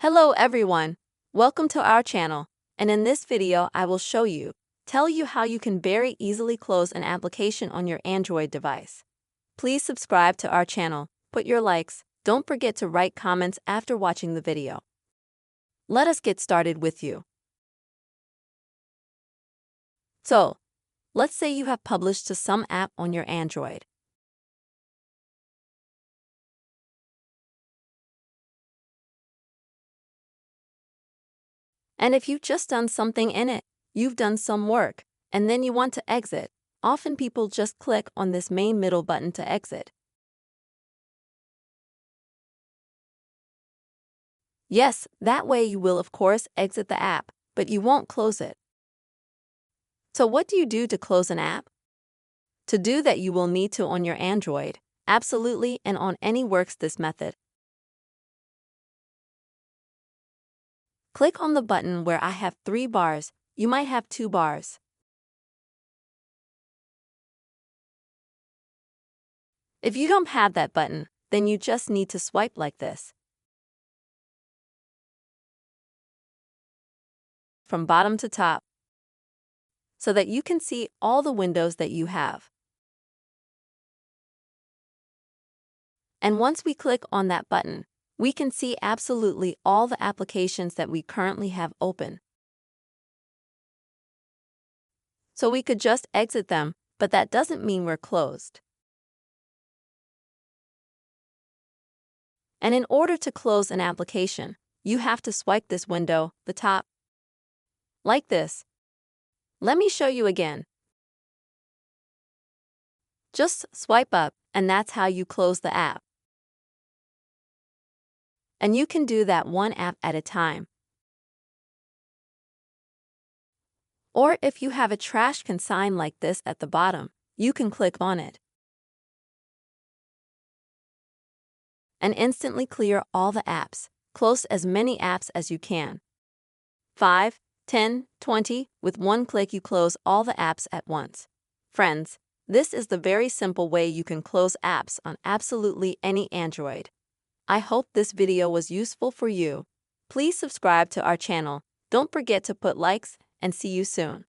Hello everyone, welcome to our channel, and in this video I will tell you how you can very easily close an application on your Android device. Please subscribe to our channel, put your likes, don't forget to write comments after watching the video. Let us get started with you. So, let's say you have published to some app on your Android. And if you've just done something in it, you've done some work, and then you want to exit, often people just click on this main middle button to exit. Yes, that way you will of course exit the app, but you won't close it. So what do you do to close an app? To do that you will need to on your Android, absolutely, and on any works this method. Click on the button where I have 3 bars, you might have 2 bars. If you don't have that button, then you just need to swipe like this, from bottom to top, so that you can see all the windows that you have. And once we click on that button, we can see absolutely all the applications that we currently have open. So we could just exit them, but that doesn't mean we're closed. And in order to close an application, you have to swipe this window, the top, like this. Let me show you again. Just swipe up, and that's how you close the app. And you can do that one app at a time. Or if you have a trash can sign like this at the bottom, you can click on it and instantly clear all the apps. Close as many apps as you can. 5, 10, 20, with one click you close all the apps at once. Friends, this is the very simple way you can close apps on absolutely any Android. I hope this video was useful for you. Please subscribe to our channel. Don't forget to put likes, and see you soon.